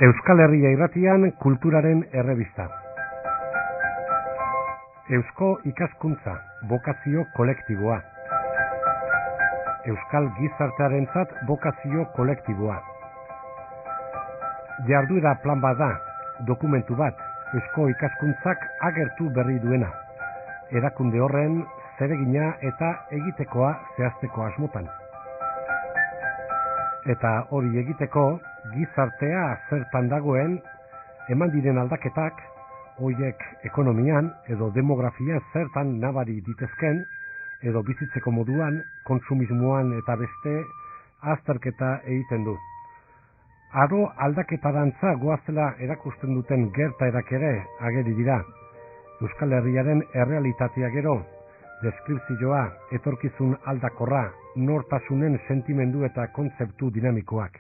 Euskal Herria Irratian kulturaren errebista. Eusko ikaskuntza, bokazio kolektiboa. Euskal gizartearentzat bokazio kolektiboa. Jarduera plan bat da, dokumentu bat, eusko ikaskuntzak agertu berri duena. Erakunde horren zeregina eta egitekoa zehazteko asmotan. Eta hori egiteko, gizartea zertan dagoen, eman diren aldaketak, hoiek ekonomian edo demografian zertan nabari ditezken, edo bizitzeko moduan, kontsumismoan eta beste azterketa egiten du. Aro aldaketarantza goazela erakusten duten gertaerak ere ageri dira. Euskal Herriaren errealitatea gero, deskripzioa, etorkizun aldakorra, nortasunen sentimendu eta kontzeptu dinamikoak.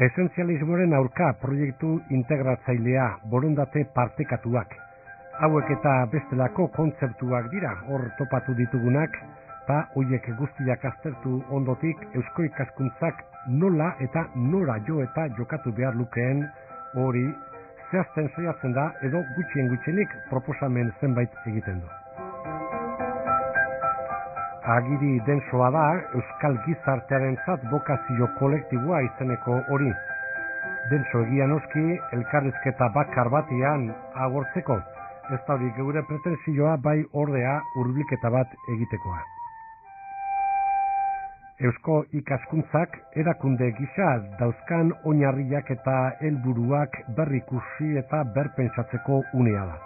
Esentzialismoaren aurka proiektu integratzailea, borondate partekatuak. Hauek eta bestelako kontzeptuak dira hor topatu ditugunak, eta hoiek guztiak aztertu ondotik eusko ikaskuntzak nola eta nora jo eta jokatu behar lukeen hori zehazten saiatzen da edo gutxienik proposamen zenbait egiten du. Agiri densoa da euskal gizartearentzat bokazio kolektiboa izeneko hori. Denso egia noski elkarrizketa bakar batean agortzeko, ez da hori geure pretensioa bai ordea hurbilketa bat egitekoa. Eusko ikaskuntzak erakunde gisa dauzkan oinarriak eta helburuak berrikusi eta berpentsatzeko unea da.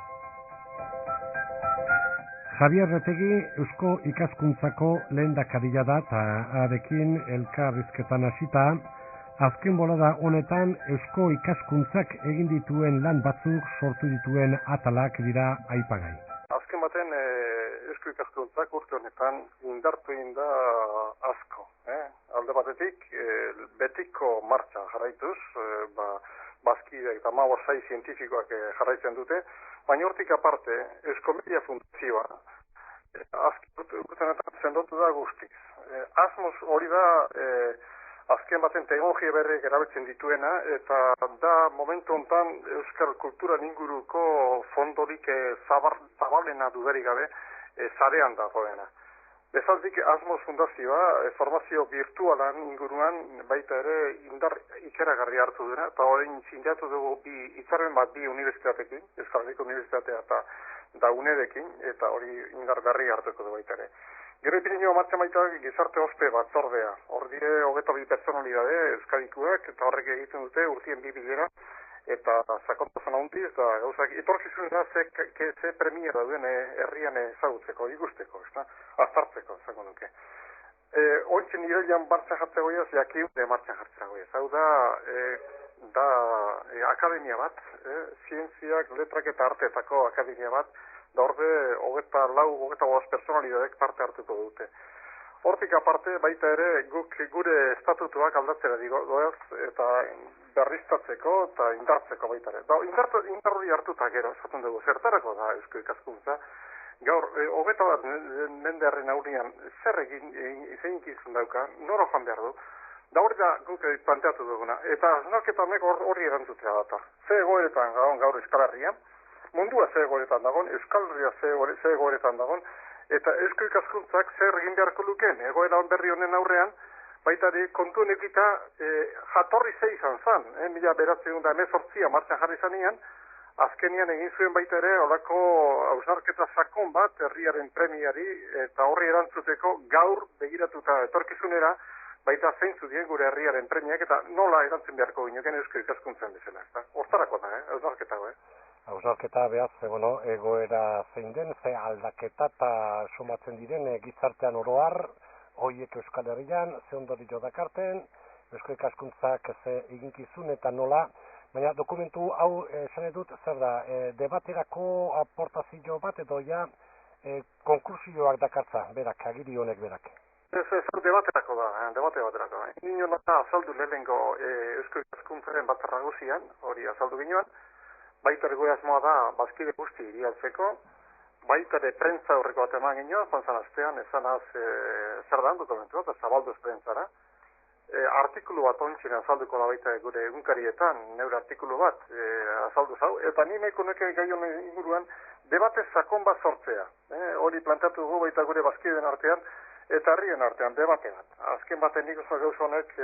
Javier Retegi eusko ikaskuntzako lehendakaria da eta arekin elkarrizketan hasita, azken bolada honetan eusko ikaskuntzak egin dituen lan batzuk sortu dituen atalak dira aipagai. Azken baten eusko ikaskuntzak urte honetan indartu egin da asko. Alde batetik betiko martxa jarraituz, bazkideak eta sai zientifikoak jarraitzen dute, baina hortik aparte, Eusko Media Fundazioa urte honetan sendotu da guztiz. Asmoz hori da azken baten teknologia berriak erabiltzen dituena, eta da momentu honetan euskal kulturan inguruko fondorik zabalena dudarik gabe zarean dagoena. Bezaldik Asmoz Fundazioa formazio virtualan inguruan baita ere indar ikeragarri hartu dena, eta horrein sindiatu dugu hitzarmen bat bi unibertsitatekin, Euskal Herriko Unibertsitatea eta UNEDekin, eta hori indar berri hartuko du baita ere. Gero ipinio martxan baita gizarte ospe batzordea, hor dire 22 personalidade euskadikuak, eta horrek egiten dute urtien 2 bilera, eta sakontasun handiz, eta gauzak etorkizunera ze premia dauden herrian ezagutzeko, ikusteko, aztartzeko, zango nuke. Ointzen irailan martxan jartzea goiaz, jakiunde martxan jartzea goiaz. Hau da akademia bat, zientziak, letrak eta arteetako akademia bat, da orde 24 personalidadek parte hartuko dute. Hortik aparte, baita ere, gure estatutuak aldatzera doaz, eta berriztatzeko eta indartzeko baita ere. Indar hori hartuta gero, esaten dugu, zertarako da eusko ikaskuntza. Gaur, 21 mendearen aurrian, zer zein gizun dauka, nora joan behar du, da hori da guk planteatu duguna. Eta hausnarketa honek hori erantzutea data. Ze egoeretan gaur Euskal Herria, mundua ze egoeretan dagoen, Euskal Herria ze egoeretan dagoen, eta eusko ikaskuntzak zer egin beharko lukeen, egoera berri honen aurrean, baita kontuen ekita jatorri ze izan zan, 1918 martxan jarri zanean, azkenian egin zuen baita ere olako hausnarketa sakon bat herriaren premiari eta horri erantzuteko gaur begiratuta etorkizunera, baita zeintzu dien gure herriaren premiak eta nola erantzen beharko ginoken eusko ikaskuntzen bezala. Hortarako da, hausnarketa Hausnarketa behaz, egoera zein den, ze aldaketa eta sumatzen diren gizartean oroar, hoiek Euskal Herrian, ze ondorio dakarten, eusko ikaskuntzak ze eginkizun eta nola, baina dokumentu hau esan dut, zer da, debaterako aportazio bat edo ja konklusioak dakartza, berak, agiri honek berak. Ez debaterako da, debate baterako. Nino nata azaldu lehenengo eusko ikaskuntzaren batzarra guzian, hori azaldu ginoan, baita ergo asmoa da bazkide guzti irialtzeko, baita ere prentza horreko bat eman ginen, joan astean, esanaz zer da dokumentu bat, zabalduz prentzara. Artikulu bat ontsin azalduko da baita gure egunkarietan, neure artikulu bat azaldu zau, eta ni nahiko nuke gai honen inguruan debate sakon bat sortzea. Hori plantatu dugu baita gure bazkideen artean, eta herrien artean, debate bat. Azken baten nik uste gauz honek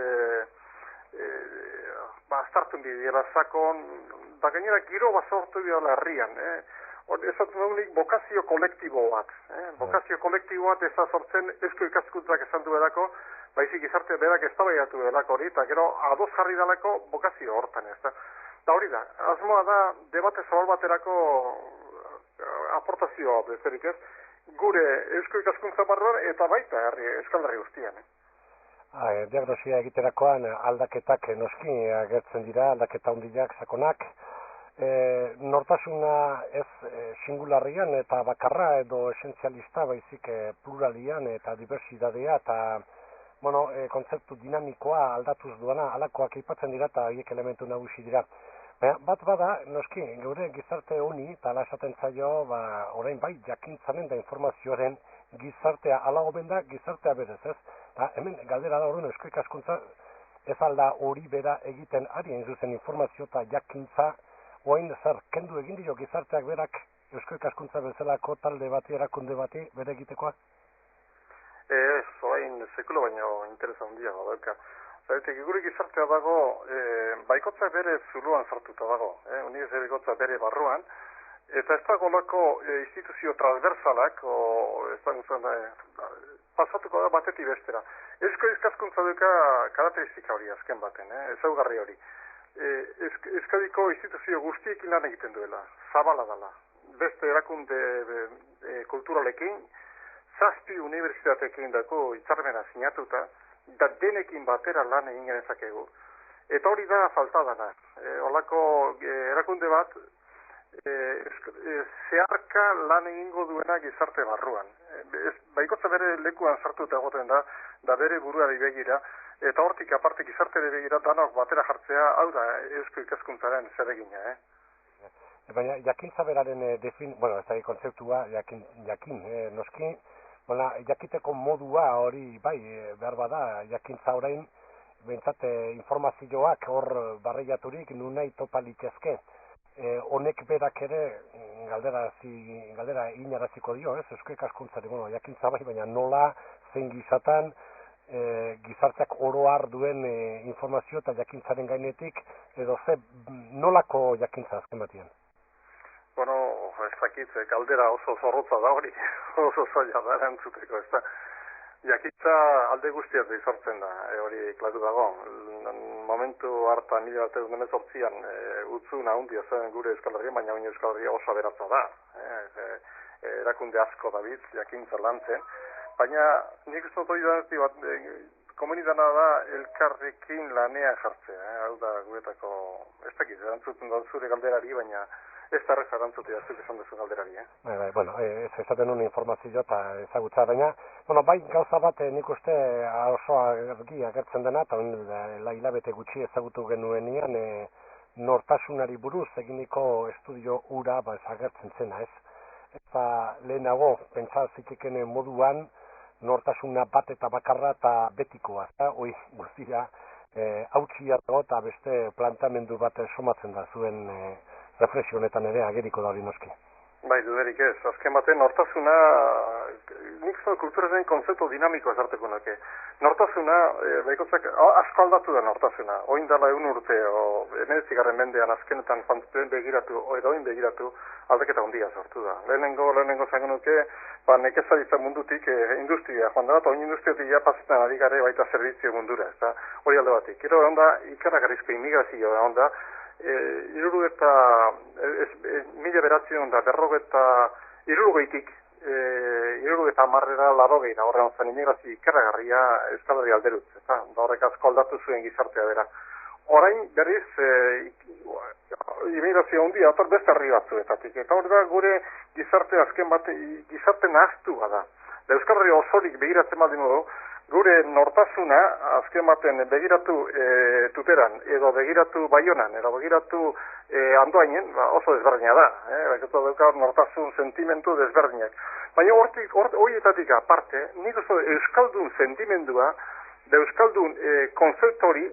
aztartun bidea sakon, da gainera giro bat sortu bidea herrian. Ezatzen dugunik bokazio kolektibo bat. Bokazio kolektibo bat ez sortzen eusko ikaskuntzak esan duelako, baizik gizarte berak eztabaidatu delako hori, eta gero adoz jarri dalako bokazio hortan, ez da. Da hori da, asmoa da debate zabal baterako aportazioa besterik ez, gure eusko ikaskuntza barruan eta baita Euskal Herri guztian. Diagnosia egiterakoan aldaketak noski agertzen dira, aldaketa handiak sakonak, nortasuna ez singularrian eta bakarra edo esentzialista, baizik pluralian eta diversitatea eta kontzeptu dinamikoa aldatuz duana, alakoak aipatzen dira eta horiek elementu nagusi dira. Bat bada, noski, geure gizarte honi, eta ala esaten zaio, orain bai, jakintzanen da informazioaren gizartea alagoben da, gizartea berez, ez? Hemen galdera da horren eusko ikaskuntza ez alda hori bera egiten ari zuzen informazio eta jakintza, oain zer, kendu egin dio gizarteak berak eusko ikaskuntza bezalako talde bati, erakunde bati, bere egitekoa? Oain sekulo baino interesa handia badauka. Zaitek, gure gizartea dago, baikotza bere zuluan sartuta dago, baikotza bere barruan, eta ez dago lako instituzio transversalak, ez dago pasatuko da batetik bestera. Eusko ikaskuntza duka karakteristika hori azken baten, ezaugarri hori. Euskadiko instituzio guztiekin lan egiten duela, zabala dela. Beste erakunde kulturalekin, 7 unibertsitateekin dako hitzarmena sinatuta, da denekin batera lan egin genezakegu. Eta hori da falta dana. Olako erakunde bat zeharka lan egingo duena gizarte barruan. Baikotza bere lekuan sartuta egoten da bere buruari begira, eta hortik aparte gizartere begira danok batera jartzea, hau da eusko ikaskuntzaren zeregina. Baina jakintza beraren ez da kontzeptua, jakin, noski, jakiteko modua hori, bai, behar bada, jakintza orain, behintzat informazioak hor barreiaturik nunai topa litezke. Honek berak ere, galdera inaraziko dio, ez, eusko ikaskuntzari, jakintza bai, baina nola, zein gizatan, gizarteak oroar duen informazio eta jakintzaren gainetik, edo nolako jakintza azken batian? Ez dakit, galdera oso zorrotza da hori, oso zaila da erantzuteko, ez da. Jakintza alde guztiaz izortzen da, hori klaru dago. Momentu hartan 1918an utzuna handia zen gure Euskal Herria, baina Euskal Herria oso aberatsa da. Erakunde asko dabiz, jakintza lantzen. Baina nik uste dut hori da, komunidana da elkarrekin lanean jartzea. Hau da guretako, ez dakit, erantzuten da zure galderari, baina ez da errez arantzutea zuk esan duzu galderari, ez esaten nuen informazio eta ezagutza, baina, bai gauza bat nik uste oso argi agertzen dena, eta hilabete gutxi ezagutu genuenian, nortasunari buruz eginiko estudio ura agertzen zena, ez? Eta lehenago, pentsa zitekene moduan, nortasuna bat eta bakarra eta betikoa, hoi guztia, hautsia dago eta beste plantamendu bat somatzen da zuen reflexio honetan ere ageriko da hori noski. Bai, duderik ez. Azken baten, nortasuna, nik zuen kulturaren konzeptu dinamiko ezarteko nake. Nortasuna, baikotzak, asko aldatu da nortasuna. Oin dala egun urte, emeretzigarren mendean azkenetan begiratu, edoin begiratu, aldaketa handia sortu da. Lehenengo zango nuke, nekezaritza mundutik industria, joan da bat, oin industriatik ja pasetan ari gare baita servizio mundura, ez hori alde batik. Gero onda, ikaragarrizko immigrazioa da onda, mila beratzen da irurugeitik irurugeta amarrera larogeira horrean zen immigrazio ikerragarria Euskal Herria alderutz, eta horrek asko aldatu zuen gizartea bera. Orain berriz immigrazio handia ator beste herri batzuetatik, eta hori da gure gizarte azken bat, gizarte nahaztu bada. Euskal Herria osorik begiratzen baldin modu, gure nortasuna, azken baten begiratu Tuteran, edo begiratu Baionan, edo begiratu Andoainen, oso desberdina da. Baina dauka nortasun sentimentu desberdinak. Baina horietatik aparte, nik oso euskaldun sentimendua, da euskaldun konzeptori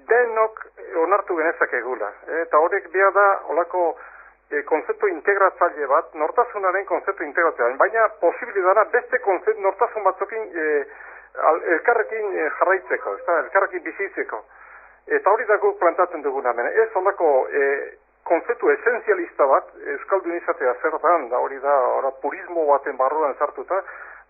denok onartu genezak egula. Eta horrek bea da, olako konzeptu integratzaile bat, nortasunaren konzeptu integratzaile, baina posibilidana beste nortasun batzukin elkarrekin jarraitzeko, elkarrekin bizitzeko. Eta hori da guk plantatzen duguna, ez ondako konzeptu esenzialista bat, euskaldun izatea zertan, da hori da purismo baten barruan sartuta,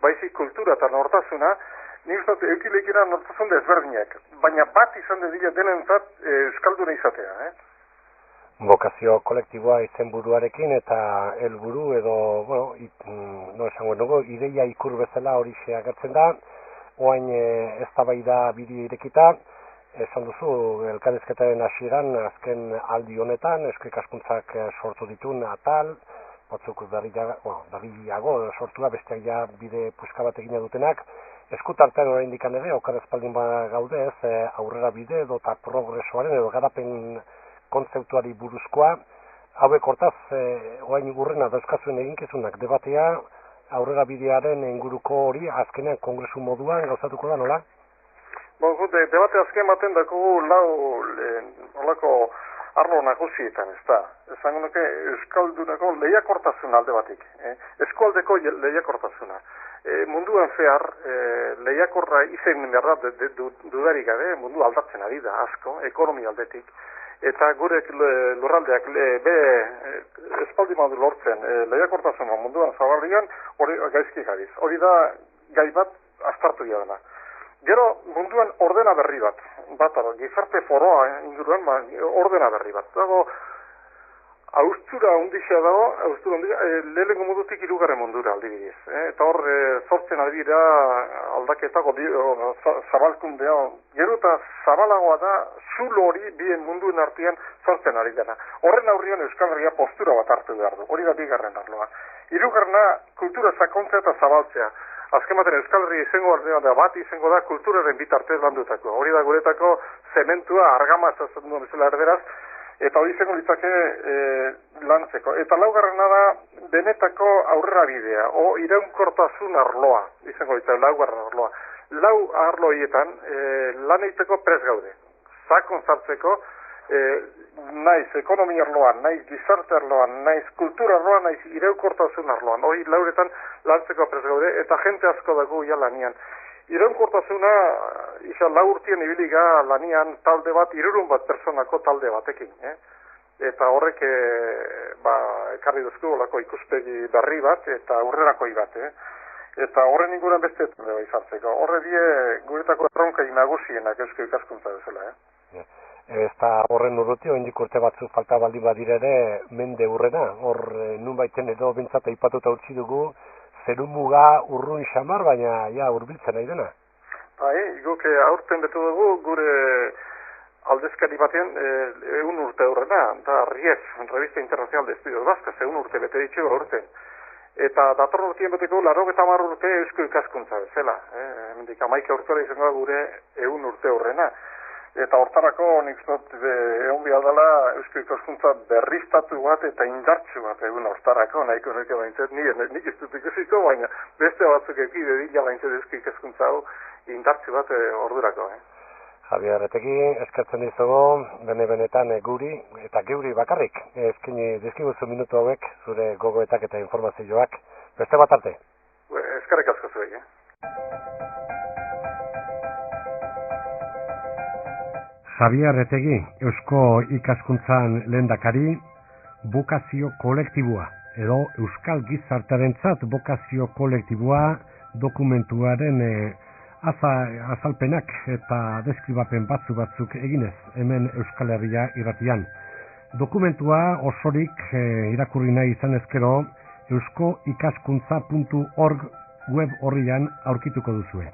baizik kultura eta nortasuna, nik uste eukilekira nortasun desberdinak, baina bat izan dedila denentzat euskalduna izatea, Bokazio kolektiboa izenburuarekin eta helburu edo, no esango dugu, ideia ikur bezala hori agertzen da, oain eztabaida bidea irekita, esan duzu, elkarrizketaren hasieran azken aldi honetan, Eusko Ikaskuntzak sortu ditun atal, batzuk berriago sortua, besteak ja bide puska bat egina dutenak, eskutartean oraindik ere, okar espaldin gaude ez, aurrera bide edo eta progresoaren edo garapen kontzeptuari buruzkoa, hauek hortaz, oain gurrena dauzkazuen eginkizunak debatea, aurrera bidearen inguruko hori azkenean kongresu moduan gauzatuko da, nola? Debate azken baten dakugu olako arlo nagusietan, ez da. Esan nuke euskalduneko lehiakortasuna alde batik. Eskualdeko lehiakortasuna. Munduan zehar, lehiakorra izen berda dudarik gabe, mundu aldatzen ari da asko, ekonomia aldetik. Eta gure lurraldeak espaldi madu lortzen lehiakortasuna munduan zabarrian, hori gaizki gabiz. Hori da gai bat astartu jadana. Gero munduan ordena berri bat, gizarte foroa inguruan ordena berri bat. Dago, austura ondixea dago, lehenengo mundutik hirugarren mundura aldibidez. Eta hor, sortzen adibidea aldaketako zabalkundea. Gero eta zabalagoa da, zulo hori bien munduen artean sortzen ari dena. Horren aurrian Euskal Herria postura bat hartu behar du. Hori da bigarren arloa. Hirugarrena kultura sakontzea eta zabaltzea. Azken baten Euskal Herria izango da bat izango da kulturaren bitartez landutako. Hori da guretako zementua, argamasa zendu bezala erderaz, eta hori izango litzake lantzeko. Eta laugarrena da benetako aurrera bidea, iraunkortasun arloa, izango litzake, laugarren arloa. Lau arloietan lan egiteko prest gaude. Sakon zartzeko, naiz ekonomia arloan, naiz gizarte arloan, naiz kultura arloan, naiz iraunkortasun arloan. Hori lauretan lantzeko prest gaude, eta jente asko dago ja lanian. Iraunkortasuna, isa lau urtien ibiliga lanian talde bat, 300 bat personako talde batekin. Eta horrek ekarri duzku olako ikuspegi berri bat eta aurrerakoi bat. Eta horren inguruan beste izartzeko. Horre die guretako erronkai nagusienak Eusko Ikaskuntza bezala. Eta horren urruti, oindik urte batzuk falta baldin badira ere mende urrena. Hor nun baiten edo bintzat aipatuta utzi dugu, zerumuga urrun xamar, baina ja urbiltzen nahi dena. Guk aurten betu dugu gure aldezkari batean 1 urte urrena, da RIEF, Revista Internacional de Estudios Vascos, 1 urte bete ditxu aurten. Eta datorren urtien beteko 90 urte Eusko Ikaskuntza bezala. Hemendik 11 urtera izango da gure 1 urte urrena. Eta hortarako nik zot egon behar dela Eusko Ikaskuntza berriztatu bat eta indartsu bat egun hortarako, nahiko nuke baintzet, nik ez dut ikusiko, baina beste batzuk ekide dila baintzet Eusko Ikaskuntza hau indartsu bat ordurako. Javier Retegi, eskertzen dizugu, benetan guri, eta geuri bakarrik, eskini dizkiguzu minutu hauek, zure gogoetak eta informazioak, beste bat arte. Eskerrik asko zuek, Javier Retegi, Eusko Ikaskuntzan lehendakari, bokazio kolektiboa, edo Euskal Gizartearentzat bokazio kolektiboa dokumentuaren azalpenak eta deskribapen batzuk eginez, hemen Euskal Herria irratian. Dokumentua osorik irakurri nahi izan ezkero, euskoikaskuntza.org web horrian aurkituko duzue.